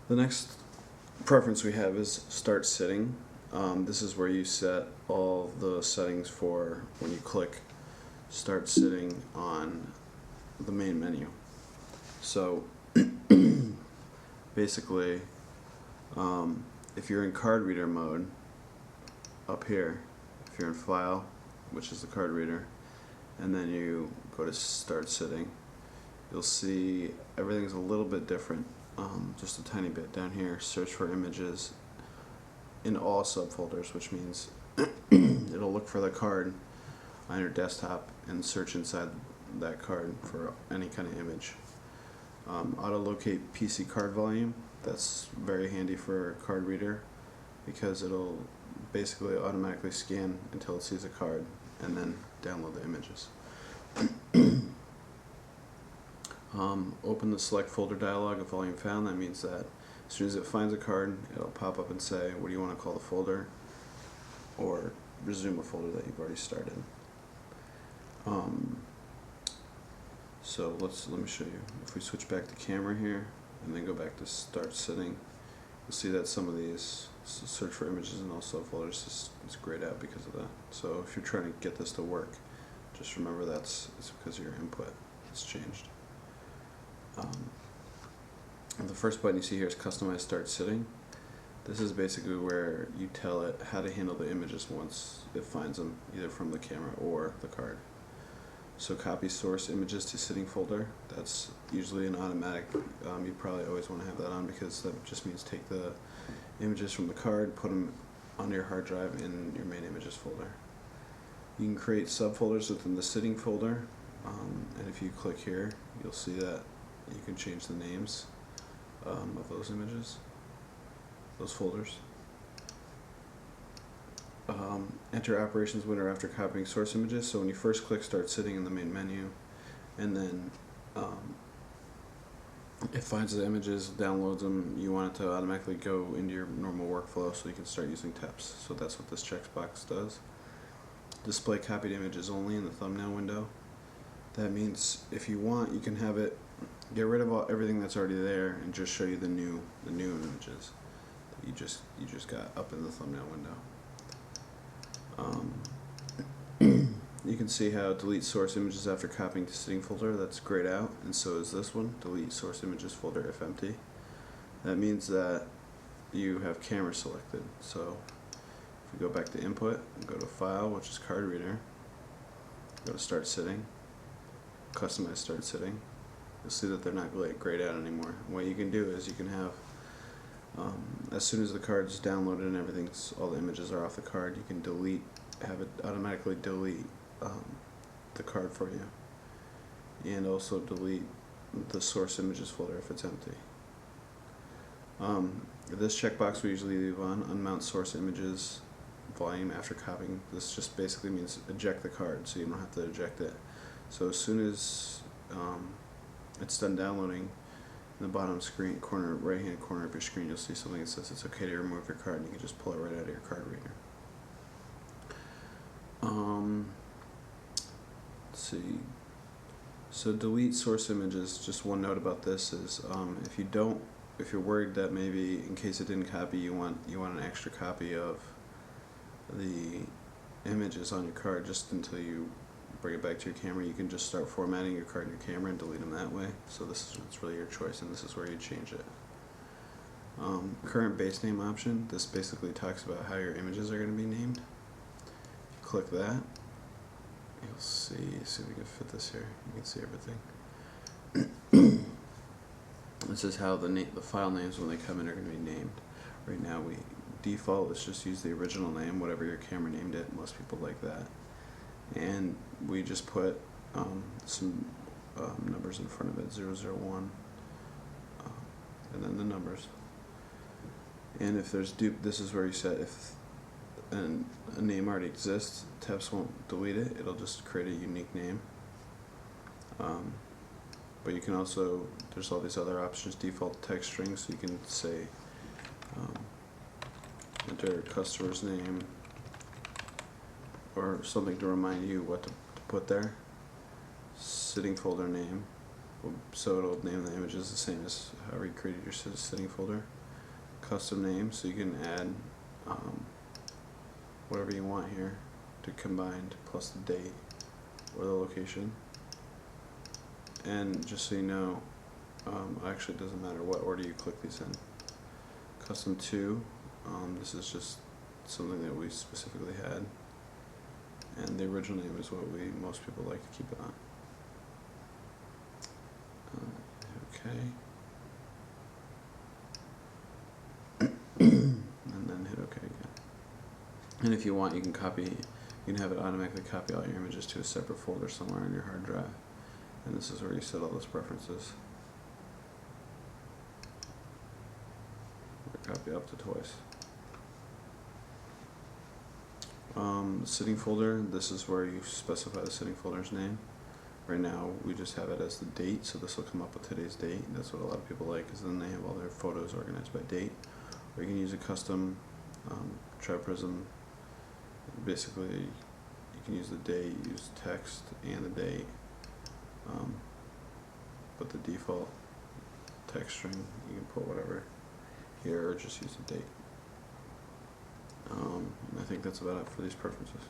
The next preference we have is start sitting. This is where you set all the settings for when you click start sitting on the main menu. So basically, if you're in card reader mode up here, if you're in file, which is the card reader, and then you go to start sitting, you'll see everything's a little bit different, just a tiny bit. Down here, search for images in all subfolders, which means it'll look for the card on your desktop and search inside that card for any kind of image. Auto locate PC card volume, that's very handy for a card reader because it'll basically automatically scan until it sees a card and then download the images. Open the select folder dialog of volume found. That means that as soon as it finds a card, it'll pop up and say, what do you want to call the folder, or resume a folder that you've already started. So let me show you. If we switch back to camera here and then go back to start sitting, you'll see that some of these search for images in all subfolders is grayed out because of that. So if you're trying to get this to work, just remember it's because of your input. It's changed. And the first button you see here is Customize Start Sitting. This is basically where you tell it how to handle the images once it finds them, either from the camera or the card. So copy source images to sitting folder. That's usually an automatic. You probably always want to have that on because that just means take the images from the card, put them on your hard drive in your main images folder. You can create subfolders within the sitting folder, and if you click here, you'll see that you can change the names of those images, those folders. Enter operations window after copying source images. So when you first click start sitting in the main menu, and then it finds the images, downloads them, you want it to automatically go into your normal workflow so you can start using TEPS. So that's what this checkbox does. Display copied images only in the thumbnail window. That means if you want, you can have it get rid of everything that's already there and just show you the new images that you just got up in the thumbnail window. You can see how delete source images after copying to sitting folder, that's grayed out, and so is this one, delete source images folder if empty. That means that you have camera selected. So if we go back to input and go to file, which is card reader, go to start sitting, customize start sitting, you'll see that they're not grayed out anymore. And what you can do is you can have, as soon as the card's downloaded and everything's, all the images are off the card, you can have it automatically delete the card for you, and also delete the source images folder if it's empty. This checkbox we usually leave on, unmount source images volume after copying. This just basically means eject the card, so you don't have to eject it. So as soon as it's done downloading, in the bottom screen corner, right hand corner of your screen, you'll see something that says it's okay to remove your card, and you can just pull it right out of your card reader. Let's see. So delete source images, just one note about this is if you're worried that maybe in case it didn't copy, you want an extra copy of the images on your card just until you bring it back to your camera, you can just start formatting your card in your camera and delete them that way. So it's really your choice, and this is where you change it. Current base name option, this basically talks about how your images are going to be named. If you click that, you'll see if we can fit this here, you can see everything. This is how the file names when they come in are going to be named. Right now default, let's just use the original name, whatever your camera named it. Most people like that. And we just put some numbers in front of it, 001, and then the numbers. And if there's this is where you set if a name already exists, TEPS won't delete it, it'll just create a unique name. But you can also, there's all these other options, default text strings, so you can say enter customer's name or something to remind you what to put there. Sitting folder name, so it'll name the images the same as how you created your sitting folder. custom name, so you can add whatever you want here to combined plus the date or the location. And just so you know, actually it doesn't matter what order you click these in. Custom to, this is just something that we specifically had, and the original name is what most people like to keep it on. Okay. And then hit OK again. And if you want, you can have it automatically copy all your images to a separate folder somewhere on your hard drive. And this is where you set all those preferences. Copy up to twice. The sitting folder, this is where you specify the sitting folder's name. Right now we just have it as the date, so this will come up with today's date. That's what a lot of people like, because then they have all their photos organized by date. Or you can use a custom TriPrism. Basically, you can use the date, use text and the date, but the default text string, you can put whatever here or just use the date. And I think that's about it for these preferences.